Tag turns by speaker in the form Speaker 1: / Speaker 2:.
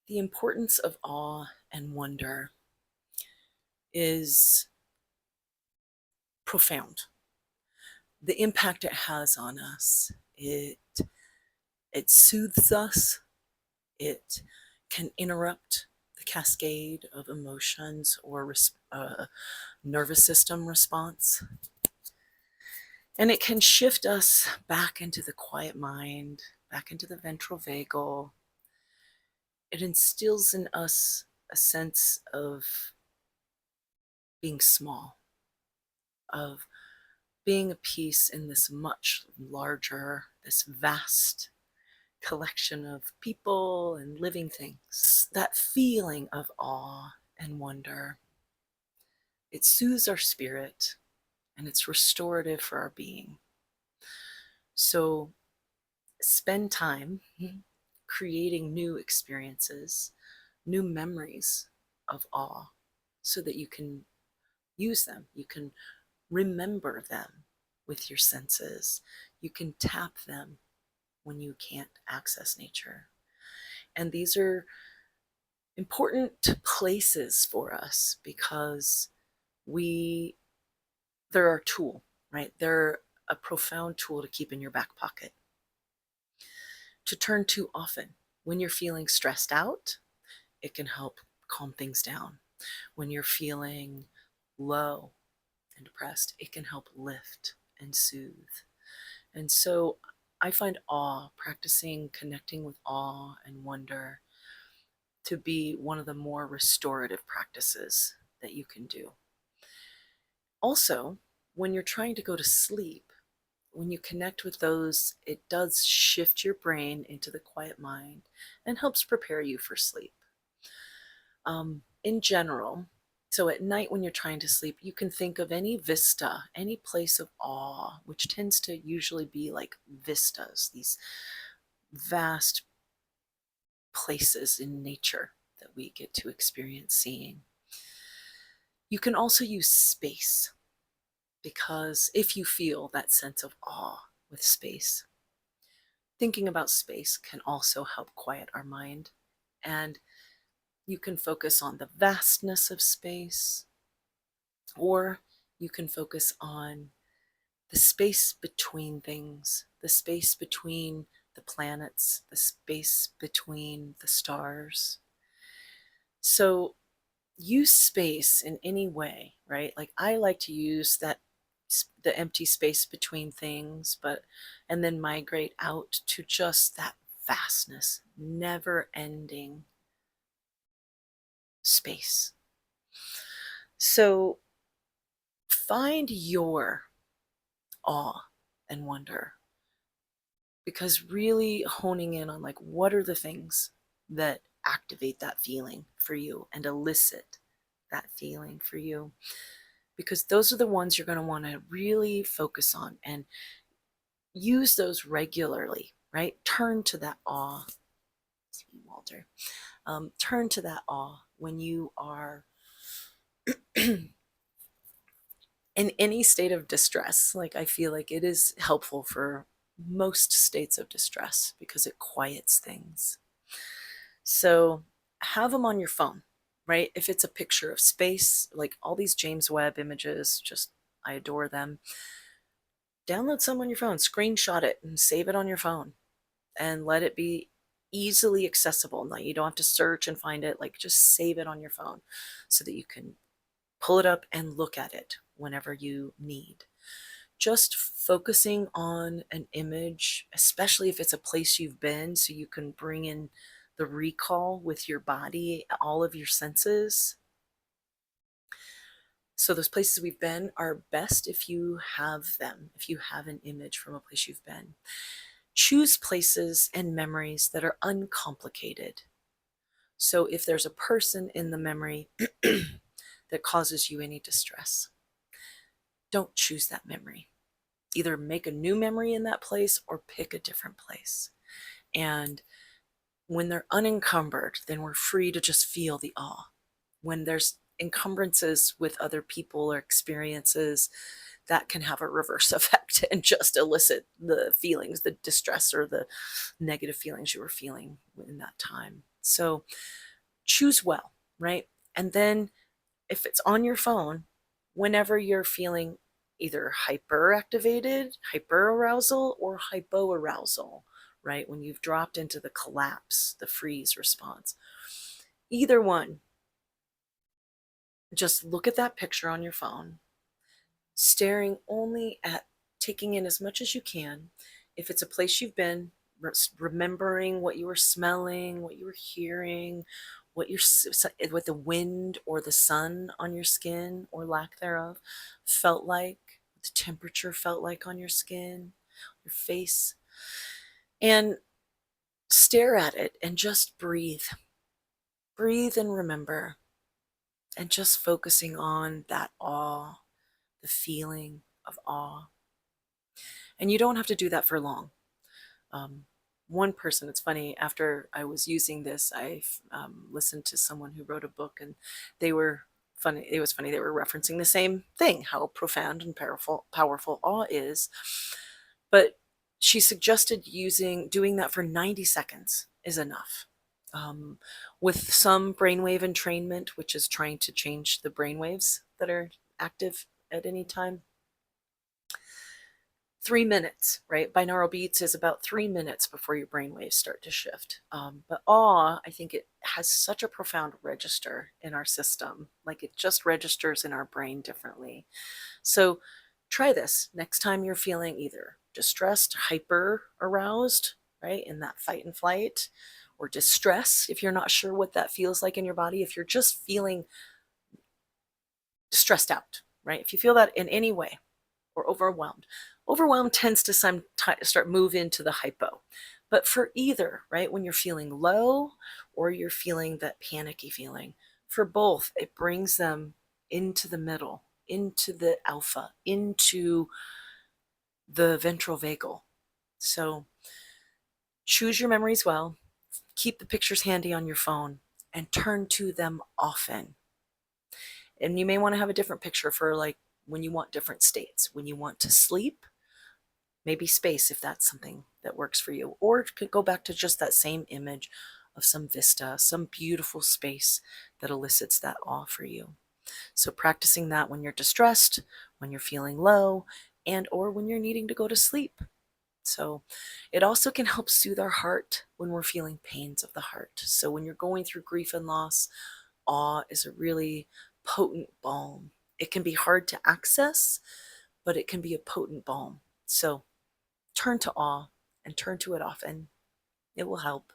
Speaker 1: The importance of awe and wonder is profound. The impact it has on us, it soothes us, it can interrupt the cascade of emotions or nervous system response. And it can shift us back into the quiet mind, back into the ventral vagal. It instills in us a sense of being small, of being a piece in this much larger, this vast collection of people and living things. That feeling of awe and wonder, it soothes our spirit and it's restorative for our being. So spend time creating new experiences, new memories of awe so that you can use them. You can remember them with your senses. You can tap them when you can't access nature. And these are important places for us because they're our tool, right? They're a profound tool to keep in your back pocket, to turn to often. When you're feeling stressed out, it can help calm things down. When you're feeling low and depressed, it can help lift and soothe. And so I find practicing connecting with awe and wonder, to be one of the more restorative practices that you can do. Also, when you're trying to go to sleep, when you connect with those, it does shift your brain into the quiet mind and helps prepare you for sleep. In general, so at night when you're trying to sleep, you can think of any vista, any place of awe, which tends to usually be like vistas, these vast places in nature that we get to experience seeing. You can also use space, because if you feel that sense of awe with space, thinking about space can also help quiet our mind. And you can focus on the vastness of space, or you can focus on the space between things, the space between the planets, the space between the stars. So use space in any way, right? Like I like to use the empty space between things, and then migrate out to just that vastness, never ending space. So find your awe and wonder, because really honing in on like what are the things that activate that feeling for you and elicit that feeling for you, because those are the ones you're going to want to really focus on and use those regularly, right? Turn to that awe. Sweet Walter. Turn to that awe when you are in any state of distress. Like I feel like it is helpful for most states of distress because it quiets things. So have them on your phone, right? If it's a picture of space, like all these James Webb images, just I adore them. Download some on your phone, screenshot it and save it on your phone and let it be easily accessible. Now you don't have to search and find it, like just save it on your phone so that you can pull it up and look at it whenever you need. Just focusing on an image, especially if it's a place you've been, so you can bring in the recall with your body, all of your senses. So those places we've been are best if you have them, if you have an image from a place you've been. Choose places and memories that are uncomplicated. So if there's a person in the memory that causes you any distress, don't choose that memory. Either make a new memory in that place or pick a different place. And when they're unencumbered, then we're free to just feel the awe. When there's encumbrances with other people or experiences, that can have a reverse effect and just elicit the feelings, the distress or the negative feelings you were feeling in that time. So choose well, right? And then if it's on your phone, whenever you're feeling either hyperactivated, hyperarousal, or hypo-arousal, right? When you've dropped into the collapse, the freeze response, either one, just look at that picture on your phone, staring only at taking in as much as you can. If it's a place you've been, remembering what you were smelling, what you were hearing, what the wind or the sun on your skin or lack thereof felt like, what the temperature felt like on your skin, your face, and stare at it and just breathe. Breathe and remember, and just focusing on that awe, the feeling of awe. And you don't have to do that for long. Um, One person, it's funny, after I was using this, I listened to someone who wrote a book, and they were funny. It was funny. They were referencing the same thing, how profound and powerful awe is. But she suggested doing that for 90 seconds is enough. Um, with some brainwave entrainment, which is trying to change the brainwaves that are active at any time, 3 minutes, right? Binaural beats is about 3 minutes before your brain waves start to shift. But awe, I think it has such a profound register in our system. Like it just registers in our brain differently. So try this next time you're feeling either distressed, hyper aroused, right? In that fight and flight, or distress, if you're not sure what that feels like in your body, if you're just feeling stressed out, right? If you feel that in any way, or overwhelmed. Overwhelmed tends to start move into the hypo. But for either, right, when you're feeling low or you're feeling that panicky feeling, for both, it brings them into the middle, into the alpha, into the ventral vagal. So choose your memories well, keep the pictures handy on your phone, and turn to them often. And you may want to have a different picture for like when you want different states. When you want to sleep, maybe space if that's something that works for you, or could go back to just that same image of some vista, some beautiful space that elicits that awe for you. So practicing that when you're distressed, when you're feeling low, and or when you're needing to go to sleep. So it also can help soothe our heart when we're feeling pains of the heart. So when you're going through grief and loss, awe is a really potent balm. It can be hard to access, but it can be a potent balm. So turn to awe and turn to it often. It will help.